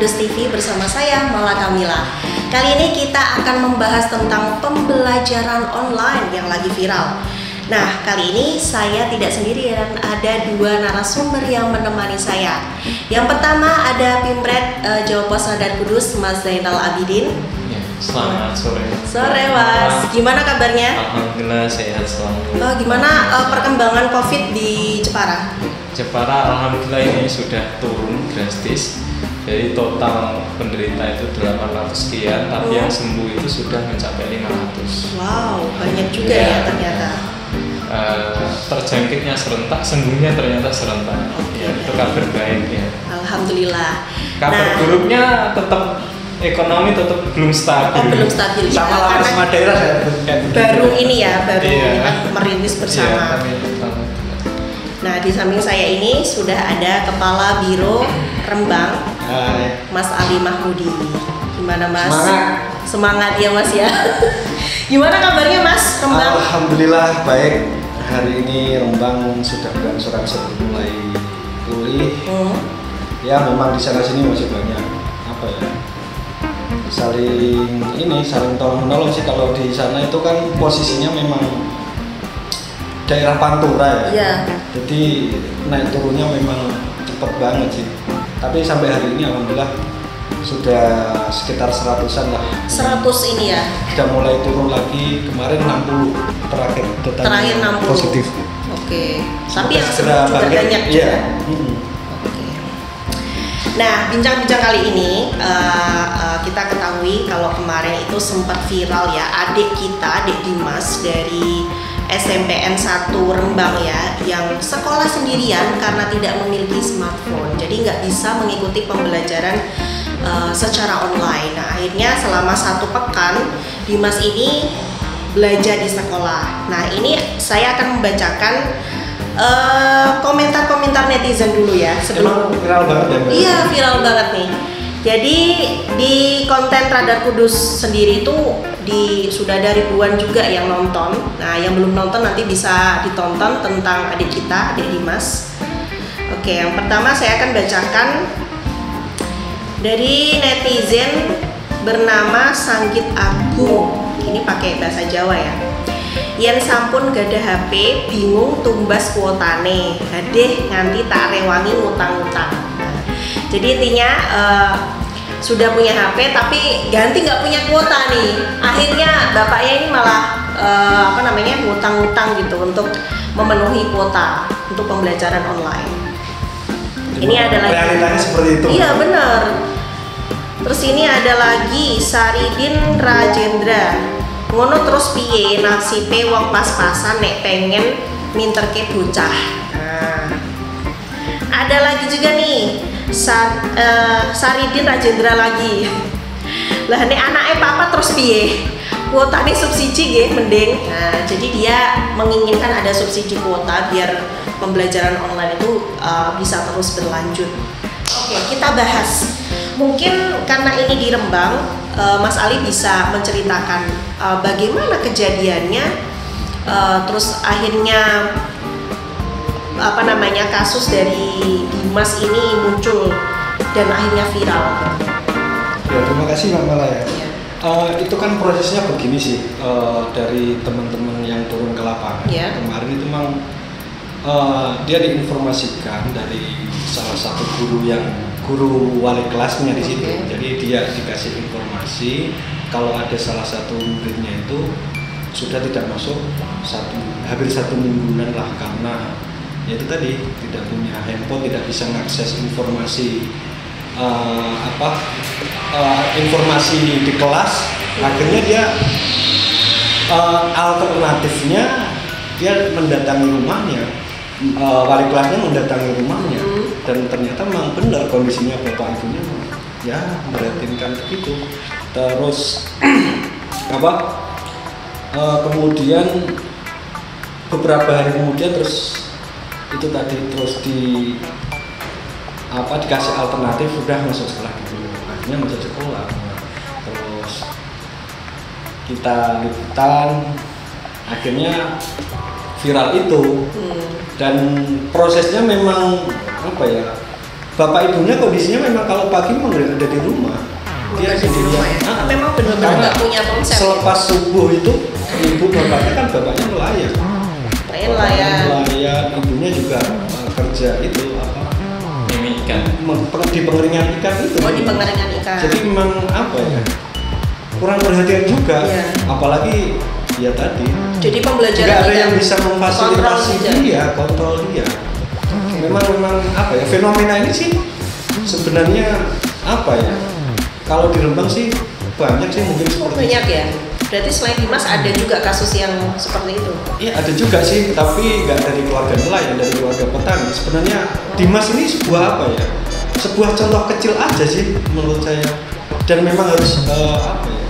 Kudus TV bersama saya Mala Kamila. Kali ini kita akan membahas tentang pembelajaran online yang lagi viral. Nah, kali ini saya tidak sendirian, ada dua narasumber yang menemani saya. Yang pertama ada Pimpret Jawa Pos Radar Kudus, Mas Zainal Abidin. Selamat sore. Sore Mas, gimana kabarnya? Alhamdulillah sehat selalu. Gimana perkembangan COVID di Jepara? Jepara alhamdulillah ini sudah turun drastis. Jadi total penderita itu 800 sekian, tapi yang sembuh itu sudah mencapai 500. Wow, banyak juga ya ternyata. Terjangkitnya serentak, sembuhnya ternyata serentak. Ya, itu kabar baik ya. Alhamdulillah. Kabar buruknya tetap ekonomi tetap belum stabil. Belum stabil. Sama lah semua daerah saya baru ini ya, baru kita merintis bersama. Nah, di samping saya ini sudah ada Kepala Biro Rembang, Mas Ali Mahmudi. Gimana Mas? Semangat ya Mas ya. Gimana kabarnya Mas Rembang? Alhamdulillah baik. Hari ini Rembang sudah berangsur-angsur mulai pulih. Ya memang di sana sini masih banyak apa ya? Saling tolong menolong sih. Kalau di sana itu kan posisinya memang daerah pantura ya. Jadi naik turunnya memang cepet banget sih. Tapi sampai hari ini alhamdulillah sudah sekitar 100-an lah. 100 ini ya. Sudah mulai turun lagi, kemarin 60 terakhir 60 positif. Oke. Tapi yang sembuh juga banyak juga. Iya. Oke. Nah, bincang-bincang kali ini kita ketahui kalau kemarin itu sempat viral ya, adik Dimas dari SMPN 1 Rembang ya, yang sekolah sendirian karena tidak memiliki smartphone, jadi nggak bisa mengikuti pembelajaran secara online. Nah, akhirnya selama 1 pekan Dimas ini belajar di sekolah. Nah, ini saya akan membacakan komentar-komentar netizen dulu ya. Emang viral banget ya Mbak? Iya, viral banget nih. Jadi di konten Radar Kudus sendiri itu sudah ada ribuan juga yang nonton. Nah, yang belum nonton nanti bisa ditonton tentang adik Dimas. Oke, yang pertama saya akan bacakan dari netizen bernama Sanggit Agung. Ini pakai bahasa Jawa ya. Yen sampun gada HP, bingung tumbas kuotane, hadeh nganti tak rewangi ngutang-ngutang. Jadi intinya sudah punya HP tapi ganti nggak punya kuota nih. Akhirnya bapaknya ini malah ngutang-ngutang gitu untuk memenuhi kuota untuk pembelajaran online. Ini ada lagi. Realitanya seperti itu. Iya benar. Terus ini ada lagi Saridin Rajendra. Ngono terus piye nasibe wong pas-pasan nek pengen minterke bocah. Nah, ada lagi juga nih Saridin Rajendra lagi. Lah nek anake papa terus piye? Kuotane subsidi nggih mending. Nah, jadi dia menginginkan ada subsidi kuota biar pembelajaran online itu bisa terus berlanjut. Oke, kita bahas. Mungkin karena ini di Rembang, Mas Ali bisa menceritakan bagaimana kejadiannya, terus akhirnya kasus dari Dimas ini muncul dan akhirnya viral. Ya, terima kasih Mbak Mala ya. Itu kan prosesnya begini sih, dari teman-teman yang turun ke lapangan. Kemarin itu memang dia diinformasikan dari salah satu guru wali kelasnya di situ. Jadi dia dikasih informasi kalau ada salah satu muridnya itu sudah tidak masuk hampir 1 mingguan lah, karena itu tadi tidak punya handphone, tidak bisa mengakses informasi informasi di kelas. Akhirnya dia alternatifnya dia mendatangi rumahnya, wali kelasnya mendatangi rumahnya, dan ternyata memang benar kondisinya bapak ibunya ya memprihatinkan begitu. Terus kemudian beberapa hari kemudian terus itu tadi dikasih alternatif sudah masuk sekolah dulu. Akhirnya masuk sekolah. Terus kita liputan, akhirnya viral itu. Dan prosesnya memang bapak ibunya kondisinya memang kalau pagi memang ada di rumah. Dia di rumah ya. Memang benar-benar nggak punya konsep. Selepas subuh itu ibu bapaknya kan bapaknya nelayan. Nelayan, ibunya juga kerja itu apa? Ikan. Di pengeringan ikan itu. Oh, di pengeringan ikan. Jadi memang apa ya? Kurang perhatian juga. Yeah. Apalagi ya tadi. Jadi pembelajaran nggak ada yang bisa memfasilitasi dia, kontrol dia. Memang apa ya? Fenomena ini sih sebenarnya apa ya? Kalau di Rembang sih banyak sih mungkin seperti banyak ya. Berarti selain Dimas ada juga kasus yang seperti itu? Iya ada juga sih, tapi nggak dari keluarga nelayan, dari keluarga petani. Sebenarnya Dimas ini sebuah apa ya? Sebuah contoh kecil aja sih menurut saya. Dan memang harus apa ya?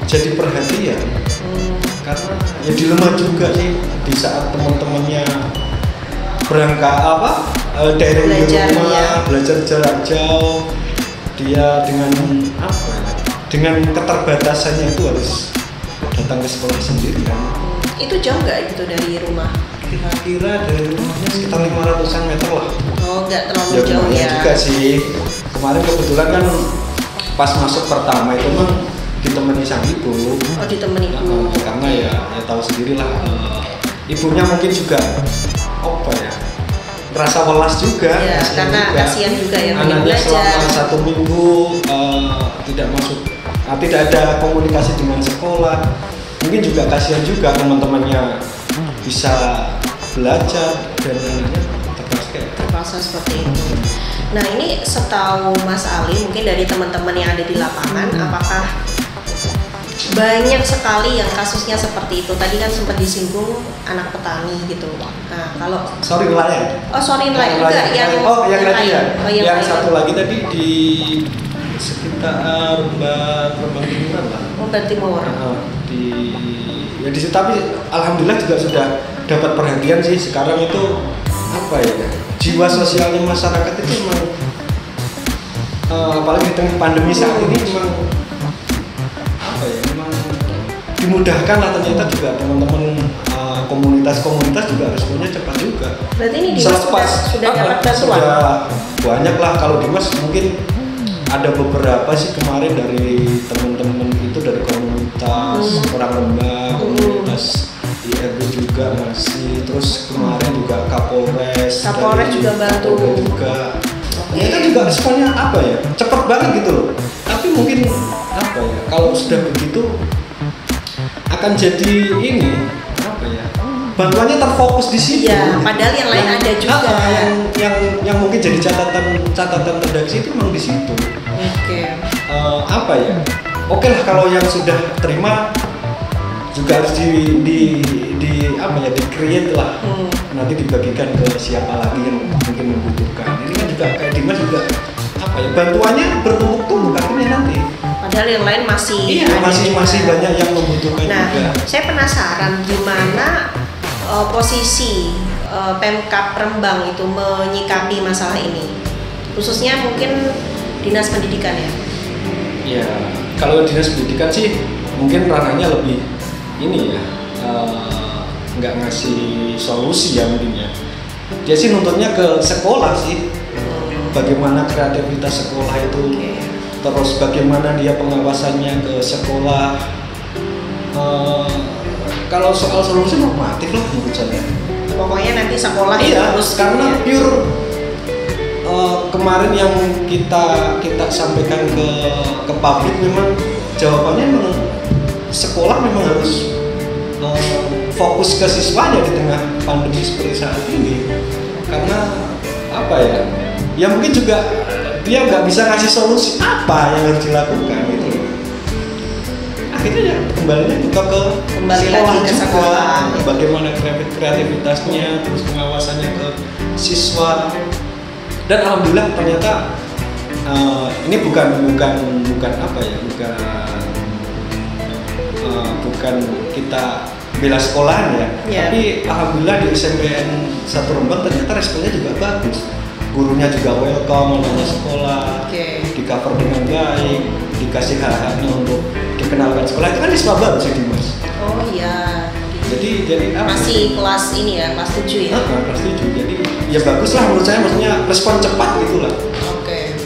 Jadi perhatian. Karena ya dilema juga sih di saat teman-temannya berangkat dari rumah belajar jarak jauh. Dia dengan apa ya? Dengan keterbatasannya itu harus datang ke sekolah sendirian. Itu jauh nggak gitu dari rumah? Kira-kira dari rumahnya sekitar 500-an meter lah. Oh, nggak terlalu jauh ya? Juga sih. Kemarin kebetulan kan pas masuk pertama itu mah ditemani sang ibu. Oh, ditemani ibu. Karena ya tahu sendirilah. Ibunya mungkin juga apa ya? Rasa welas juga. Ya, karena kasihan juga ya anaknya selama 1 minggu tidak ada komunikasi dengan sekolah. Mungkin juga kasihan juga teman-temannya bisa belajar dan anaknya terpaksa seperti itu. Nah, ini setahu Mas Ali mungkin dari teman-teman yang ada di lapangan, apakah banyak sekali yang kasusnya seperti itu? Tadi kan sempat disinggung anak petani gitu. Nah, kalau nelayan. Oh, nelayan juga yang tadi ya. Yang satu lagi tadi di sekitar Rembang Timuran lah. Oh, Timur. Di situ tapi alhamdulillah juga sudah dapat perhatian sih. Sekarang itu apa ya? Jiwa sosialnya masyarakat itu memang apalagi di tengah pandemi saat ini memang dimudahkan lah. Ternyata juga teman-teman komunitas-komunitas juga responnya cepat juga. Berarti ini Dimas sudah dapat bantuan? Sudah banyak lah. Kalau Dimas mungkin ada beberapa sih kemarin dari teman-teman itu dari komunitas orang Rembang, komunitas IRB juga masih. Terus kemarin juga Kapolres juga bantu. Juga. Ternyata juga responnya apa ya? Cepat banget gitu loh. Tapi mungkin apa ya? Kalau sudah begitu akan jadi ini apa ya? Bantuannya terfokus di situ. Iya, padahal yang lain ada juga. Yang mungkin jadi catatan terdeksi itu memang di situ. Oke. Apa ya? Oke lah kalau yang sudah terima juga harus di-create lah. Nanti dibagikan ke siapa lagi yang mungkin membutuhkan. Ini kan juga kayak Dimas juga apa ya? Bantuannya bertumpuk-tumpuk akhirnya nanti. Padahal yang lain masih banyak yang membutuhkan juga. Nah, saya penasaran gimana posisi Pemkab Rembang itu menyikapi masalah ini, khususnya mungkin Dinas Pendidikan ya? Ya, kalau Dinas Pendidikan sih mungkin ranahnya lebih ini ya, nggak ngasih solusi ya mungkin ya. Dia sih nuntutnya ke sekolah sih, bagaimana kreativitas sekolah itu. Terus bagaimana dia pengawasannya ke sekolah. Kalau soal solusi normatif lah menurut saya. Pokoknya nanti sekolah harus karena pure kemarin yang kita sampaikan ke publik memang jawabannya memang sekolah memang harus fokus ke siswanya di tengah pandemi seperti saat ini. Karena apa ya? Ya mungkin juga dia nggak bisa ngasih solusi apa yang harus dilakukan gitu. Akhirnya ya kembali lagi ke sekolah. Bagaimana kreativitasnya, terus pengawasannya ke siswa. Dan alhamdulillah ternyata ini bukan apa ya, bukan kita bela sekolahan ya. Tapi alhamdulillah di SMPN 1 Rembang ternyata responnya juga bagus. Gurunya juga welcome, namanya sekolah, di cover dengan baik, dikasih hak-haknya untuk dikenalkan sekolah. Itu kan siswa baru sih Dimas. Oh iya. Jadi masih kelas ini ya, kelas 7 ya? Kelas 7, jadi ya bagus lah menurut saya, maksudnya respon cepat gitu lah.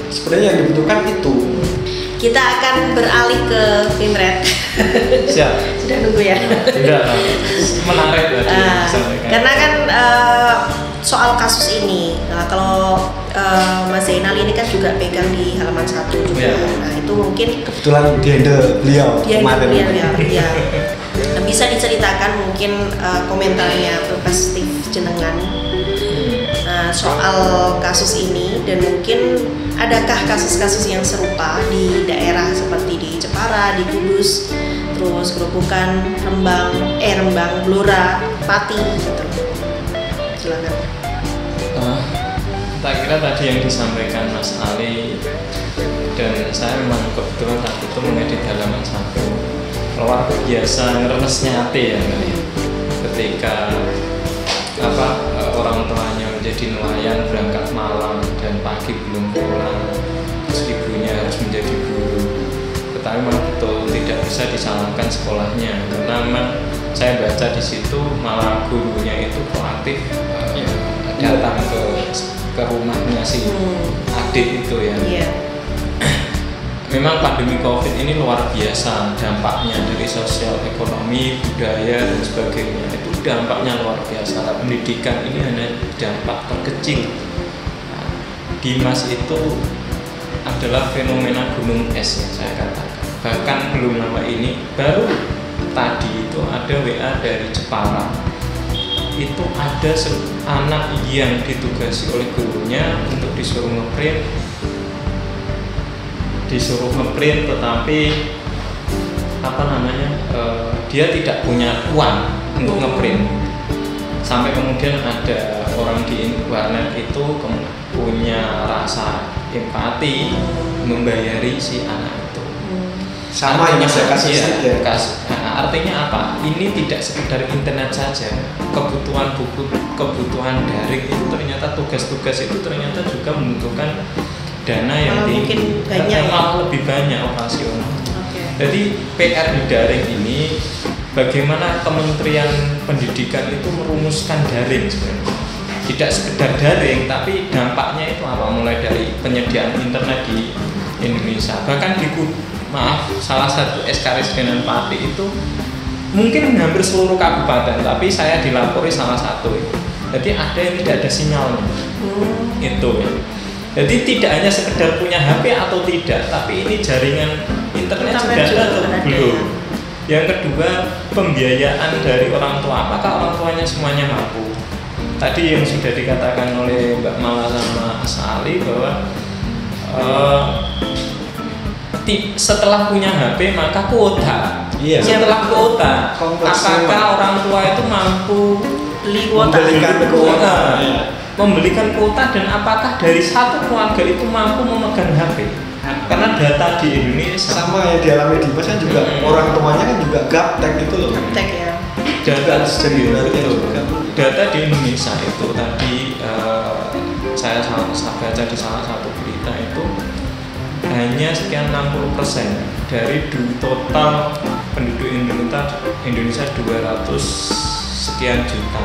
sebenarnya yang dibutuhkan itu. Kita akan beralih ke Pimret. Siap. Sudah nunggu ya. Sudah. Menarik tadi disampaikan. Karena kan soal kasus ini, nah, kalau Mas Zainal ini kan juga pegang di halaman 1 juga. Ya. Nah itu mungkin Kebetulan beliau kemarin. Ya. Nah, bisa diceritakan mungkin komentarnya perspektif jenengan soal kasus ini, dan mungkin adakah kasus-kasus yang serupa di daerah seperti di Jepara, di Kudus, terus Gerobokan, Rembang, Blora, Pati gitu. Silakan. Tak kira tadi yang disampaikan Mas Ali, dan saya memang kebetulan tadi itu mengedit halaman 1, luar biasa ngeresnya hati ya ketika orang tuanya menjadi nelayan berangkat malam dan pagi belum pulang, terus ibunya harus menjadi guru. Tetapi memang betul tidak bisa disalahkan sekolahnya, karena memang saya baca di situ malah gurunya itu proaktif datang ke rumahnya si adik itu ya. Memang pandemi COVID ini luar biasa dampaknya dari sosial, ekonomi, budaya dan sebagainya. Itu dampaknya luar biasa. Pendidikan ini hanya dampak terkecil. Nah, Dimas itu adalah fenomena gunung es yang saya katakan. Bahkan belum lama ini, baru tadi itu ada WA dari Jepara. Itu ada anak yang ditugasi oleh gurunya untuk disuruh ngeprint, tetapi dia tidak punya uang untuk ngeprint. Sampai kemudian ada orang di warnet itu punya rasa empati membayari si anak itu. Sama yang saya kasih ya. Artinya apa? Ini tidak sekedar internet saja. Kebutuhan buku, kebutuhan daring itu ternyata tugas-tugas itu ternyata juga membutuhkan dana yang tinggi, malah lebih banyak operasional. Jadi PR di daring ini, bagaimana Kementerian Pendidikan itu merumuskan daring sebenarnya. Tidak sekedar daring, tapi dampaknya itu apa? Mulai dari penyediaan internet di Indonesia, bahkan di salah satu SK Residenan Pati itu mungkin hampir seluruh kabupaten, tapi saya dilapori salah satu. Jadi ada yang tidak ada sinyalnya, itu ya. Jadi tidak hanya sekedar punya HP atau tidak, tapi ini jaringan internet sudah ada atau belum. Yang kedua, pembiayaan dari orang tua. Apakah orang tuanya semuanya mampu? Tadi yang sudah dikatakan oleh Mbak Mala sama Mas Ali bahwa setelah punya HP maka kuota. Iya. Setelah kuota, apakah orang tua itu mampu membelikan kuota, dan apakah dari satu keluarga itu mampu memegang HP? Karena data di Indonesia sama yang dialami Dimas kan juga orang tuanya kan juga gaptek itu loh. Gaptek ya. Data di Indonesia itu tadi saya baca di salah satu berita itu hanya sekian 60% dari total penduduk Indonesia 200 sekian juta,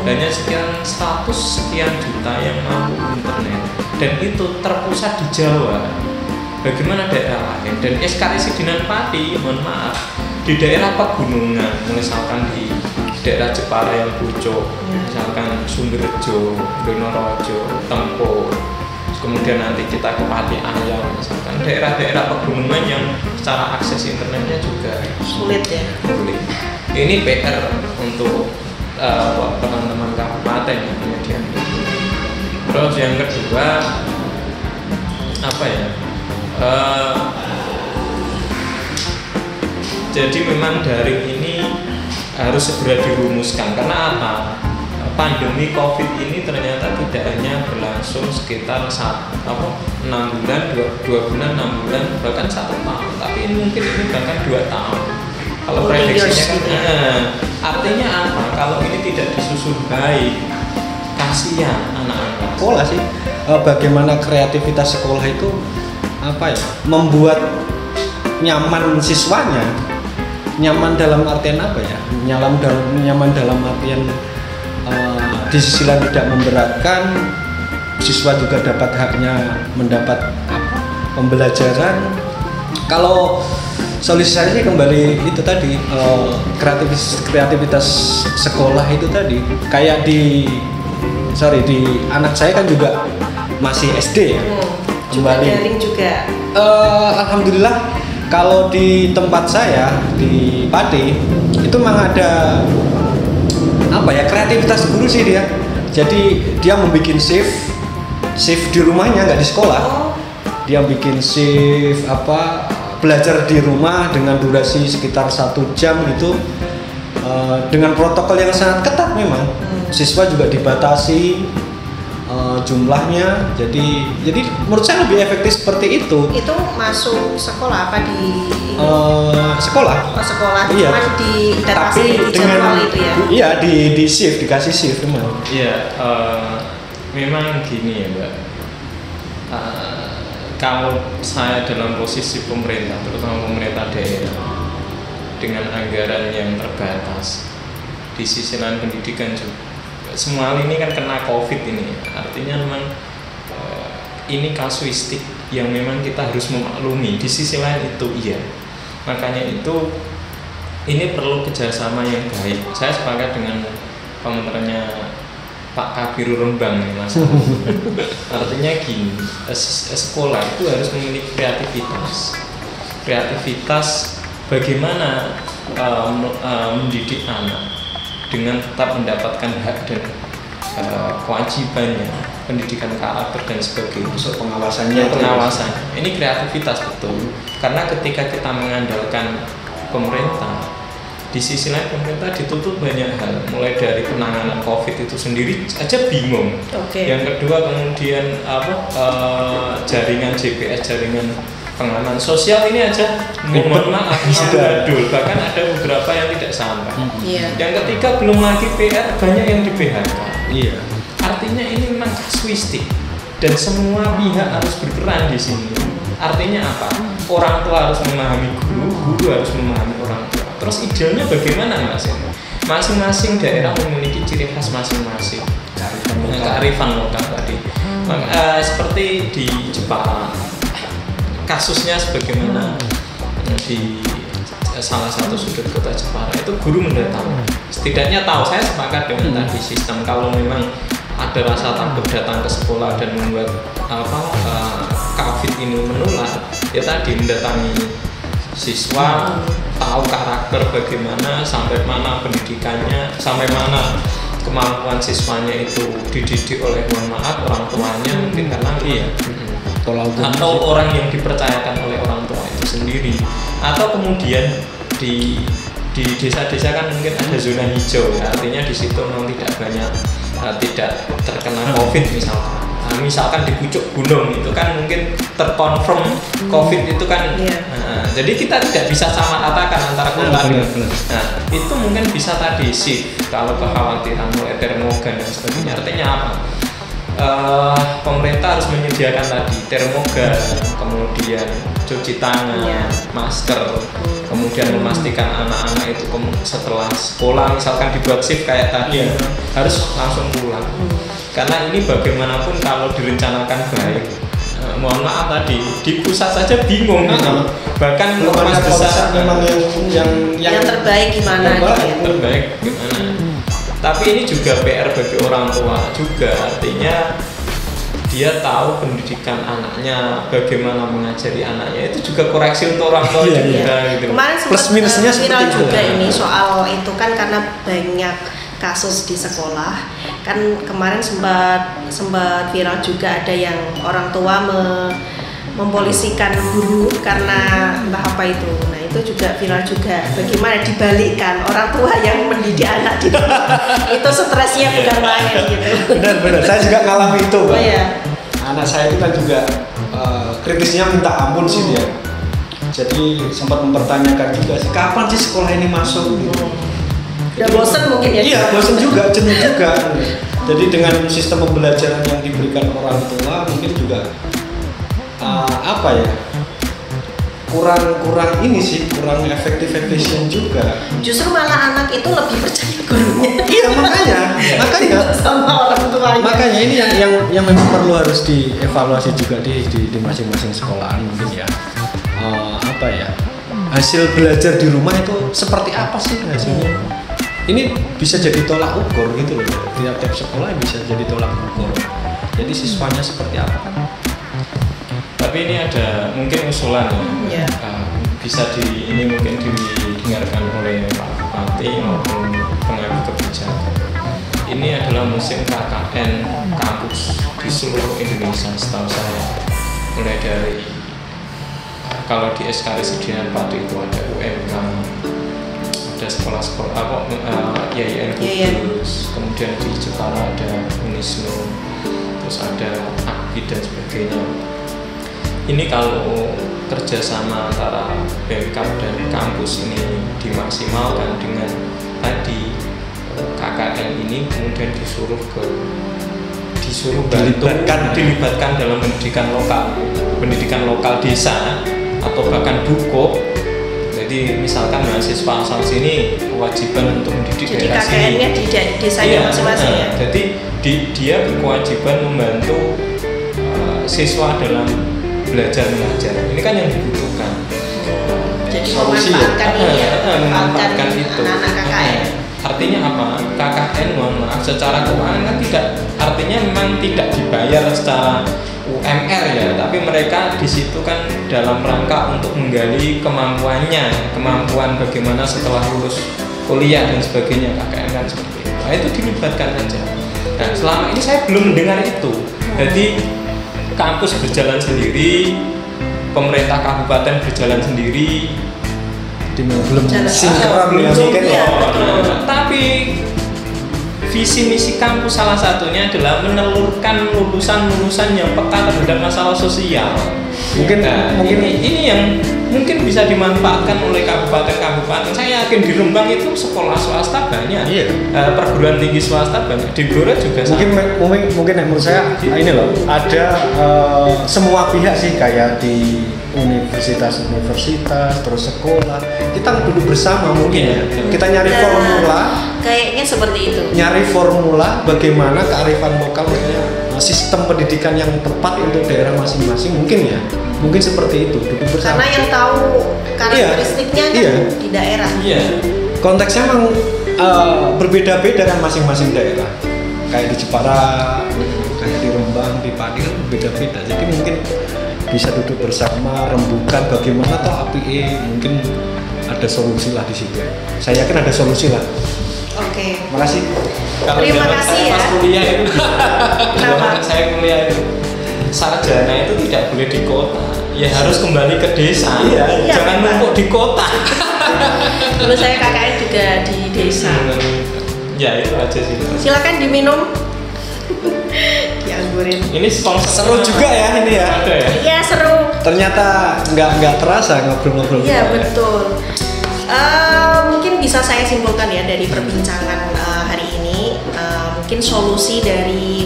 hanya sekian 100 sekian juta yang mampu internet, dan itu terpusat di Jawa. Bagaimana daerah lain? Dan SK Residenan Pati, mohon maaf, di daerah pegunungan, misalkan di daerah Jepara yang Pucuk, misalkan Sumberjo, Donorojo, Tempo, kemudian nanti kita ke Pati Ayam, misalkan daerah-daerah pegunungan yang secara akses internetnya juga sulit ya. Sulit. Ini PR untuk teman-teman kabupaten yang menyediakan itu. Terus yang kedua jadi memang daring ini harus segera dirumuskan. Karena apa? Pandemi COVID ini ternyata tidak hanya berlangsung sekitar 6 bulan, 2 bulan, 6 bulan, bahkan 1 tahun, tapi ini mungkin bahkan 2 tahun. Kalau prediksinya kan, artinya apa? Kalau ini tidak disusun baik, kasihan anak-anak. Sekolah sih, bagaimana kreativitas sekolah itu membuat nyaman siswanya. Nyaman dalam artian apa ya? Nyaman dalam artian di sisi lain tidak memberatkan, siswa juga dapat haknya mendapat pembelajaran. Kalau solusi saya sih kembali itu tadi, kreativitas sekolah itu tadi. Kayak di anak saya kan juga masih SD ya. Kembali daring juga. Alhamdulillah kalau di tempat saya di Pati itu memang ada kreativitas guru sih dia. Jadi dia membuat shift di rumahnya, nggak di sekolah. Dia bikin shift belajar di rumah dengan durasi sekitar 1 jam gitu, dengan protokol yang sangat ketat memang. Siswa juga dibatasi jumlahnya, jadi menurut saya lebih efektif seperti itu. Itu masuk sekolah apa di sekolah? Sekolah, iya. Cuma dibatasi di jadwal itu ya? Iya, di shift, dikasih shift memang. Iya, memang gini ya Mbak. Kalau saya dalam posisi pemerintah, terutama pemerintah daerah dengan anggaran yang terbatas, di sisi lain pendidikan juga, semua hal ini kan kena COVID ini, artinya memang ini kasuistik yang memang kita harus memaklumi. Di sisi lain itu iya, makanya itu ini perlu kerjasama yang baik. Saya sepakat dengan komentarnya Pak Kabir Rembang nih Mas. Artinya gini, sekolah itu harus memiliki kreativitas bagaimana mendidik anak dengan tetap mendapatkan hak dan kewajibannya, pendidikan karakter dan sebagainya. Unsur pengawasannya. Ini kreativitas betul. Karena ketika kita mengandalkan pemerintah, di sisi lain pemerintah dituntut banyak hal, mulai dari penanganan COVID itu sendiri aja bingung. Yang kedua kemudian jaringan GPS, jaringan pengaman sosial ini aja mohon maaf amburadul, bahkan ada beberapa yang tidak sampai. Yang ketiga belum lagi PR banyak yang di PHK. Artinya ini memang kasuistik dan semua pihak harus berperan di sini. Artinya apa? Orang tua harus memahami guru, guru harus memahami orang tua. Terus idealnya bagaimana Mas? Masing-masing daerah memiliki ciri khas masing-masing, kearifan lokal tadi. Seperti di Jepara, kasusnya sebagaimana di salah satu sudut kota Jepara itu guru mendatang. Setidaknya tahu, saya sepakat dengan tadi sistem. Kalau memang ada rasa takut datang ke sekolah dan membuat COVID ini menular, ya tadi mendatangi siswa, tahu karakter bagaimana, sampai mana pendidikannya, sampai mana kemampuan siswanya itu dididik oleh orang tuanya mungkin karena atau orang yang dipercayakan oleh orang tua itu sendiri, atau kemudian di desa-desa kan mungkin ada zona hijau ya, artinya di situ memang tidak banyak tidak terkena COVID misalkan. Misalkan di pucuk gunung itu kan mungkin terkonfirm COVID itu kan, jadi kita tidak bisa sama ratakan antara kota dengan. Itu mungkin bisa tadi sih kalau kekhawatiran mulai termogan dan sebagainya. Artinya apa? Pemerintah harus menyediakan tadi termogan, kemudian cuci tangan, masker, kemudian memastikan anak-anak itu setelah sekolah misalkan dibuat shift kayak tadi harus langsung pulang. Karena ini bagaimanapun kalau direncanakan baik, mohon maaf tadi di pusat saja bingung gitu. Bahkan Mas besar memang yang terbaik gimana gitu. Yang terbaik gimana. Tapi ini juga PR bagi orang tua juga, artinya dia tahu pendidikan anaknya, bagaimana mengajari anaknya, itu juga koreksi untuk orang tua juga gitu. Kemarin plus minusnya viral seperti juga ini soal itu kan karena banyak kasus di sekolah kan. Kemarin sempat viral juga ada yang orang tua mempolisikan guru karena entah apa itu. Nah itu juga viral juga. Bagaimana dibalikkan orang tua yang mendidik anak di itu stresnya bukan main gitu. Benar. Saya juga ngalami itu. Oh ya. Anak saya itu kan juga kritisnya minta ampun sih dia. Jadi sempat mempertanyakan juga sih kapan sih sekolah ini masuk. Udah bosan mungkin ya? Iya, bosan juga, jenuh juga. Jadi dengan sistem pembelajaran yang diberikan orang tua mungkin juga kurang ini sih, kurang efisien juga. Justru malah anak itu lebih percaya gurunya. Iya, makanya sama orang tuanya. Makanya ini yang memang perlu harus dievaluasi juga di masing-masing sekolahan mungkin ya. Apa ya? Hasil belajar di rumah itu seperti apa sih hasilnya? Ini bisa jadi tolak ukur gitu loh. Tiap sekolah bisa jadi tolak ukur. Jadi siswanya seperti apa kan? Tapi ini ada mungkin usulan ya. Bisa ini mungkin didengarkan oleh Pak Bupati maupun pengambil kebijakan. Ini adalah musim KKN kampus di seluruh Indonesia setahu saya. Mulai dari kalau di SK Residenan Pati itu ada UMK, ada sekolah-sekolah YIN Kudus, kemudian di Jepara ada Unisnu, terus ada AKI dan sebagainya. Ini kalau kerjasama antara Pemkab dan kampus ini dimaksimalkan dengan tadi KKN ini kemudian disuruh dilibatkan dalam pendidikan lokal desa atau bahkan Dukuh. Jadi misalkan mahasiswa asal sini kewajiban untuk mendidik daerah sini. Jadi KKN-nya di desanya masing-masing ya. Jadi dia berkewajiban membantu siswa dalam belajar mengajar. Ini kan yang dibutuhkan. Jadi memanfaatkan itu. Anak-anak KKN. Artinya apa? KKN mohon maaf secara keuangan kan tidak, artinya memang tidak dibayar secara UMR ya, tapi mereka di situ kan dalam rangka untuk menggali kemampuan bagaimana setelah lulus kuliah dan sebagainya. KKN kan seperti itu. Nah, itu dilibatkan saja. Nah, selama ini saya belum mendengar itu. Jadi kampus berjalan sendiri, pemerintah kabupaten berjalan sendiri, belum sinkron ya mungkin ya. Tapi visi misi kampus salah satunya adalah menelurkan lulusan yang peka terhadap masalah sosial. Mungkin ini yang mungkin bisa dimanfaatkan oleh kabupaten-kabupaten. Saya yakin di Rembang itu sekolah swasta banyak, perguruan tinggi swasta banyak, di Blora juga sama. Mungkin menurut saya ini loh, ada semua pihak sih, kayak di universitas terus sekolah, kita duduk bersama mungkin ya. Kita nyari formula, kayaknya seperti itu. Nyari formula bagaimana kearifan lokal, sistem pendidikan yang tepat untuk daerah masing-masing mungkin ya. Mungkin seperti itu, duduk bersama. Karena yang tahu karakteristiknya kan di daerah. Iya. Konteksnya memang berbeda-beda kan masing-masing daerah. Kayak di Jepara, kayak di Rembang, di Pati kan beda-beda. Jadi mungkin bisa duduk bersama, rembukan bagaimana toh API, mungkin ada solusi lah di situ. Saya yakin ada solusi lah. Oke. Makasih. Terima kasih ya. Pas kuliah itu, saya kuliah itu, sarjana itu tidak boleh di kota, ya harus kembali ke desa. Jangan numpuk di kota. Dulu saya KKN juga di desa. Ya itu aja sih. Silakan diminum. Dianggurin. Ini sponsor. Seru juga ya ini ya. Iya seru. Ternyata nggak terasa ngobrol-ngobrol. Iya betul. Mungkin bisa saya simpulkan ya dari perbincangan hari ini, mungkin solusi dari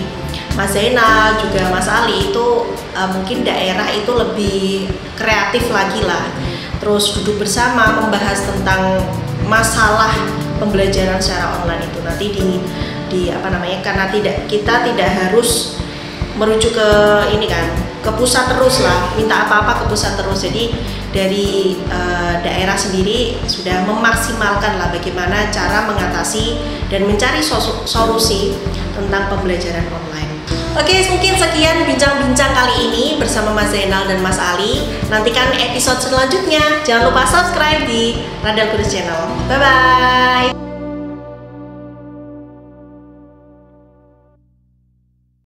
Mas Zainal juga Mas Ali itu mungkin daerah itu lebih kreatif lagi lah. Terus duduk bersama membahas tentang masalah pembelajaran secara online itu nanti di apa namanya, karena kita tidak harus merujuk ke ini kan, ke pusat terus lah, minta apa-apa ke pusat terus. Jadi dari daerah sendiri sudah memaksimalkan lah bagaimana cara mengatasi dan mencari solusi tentang pembelajaran online. Oke, mungkin sekian bincang-bincang kali ini bersama Mas Zainal dan Mas Ali. Nantikan episode selanjutnya. Jangan lupa subscribe di Radal Kudus Channel. Bye-bye.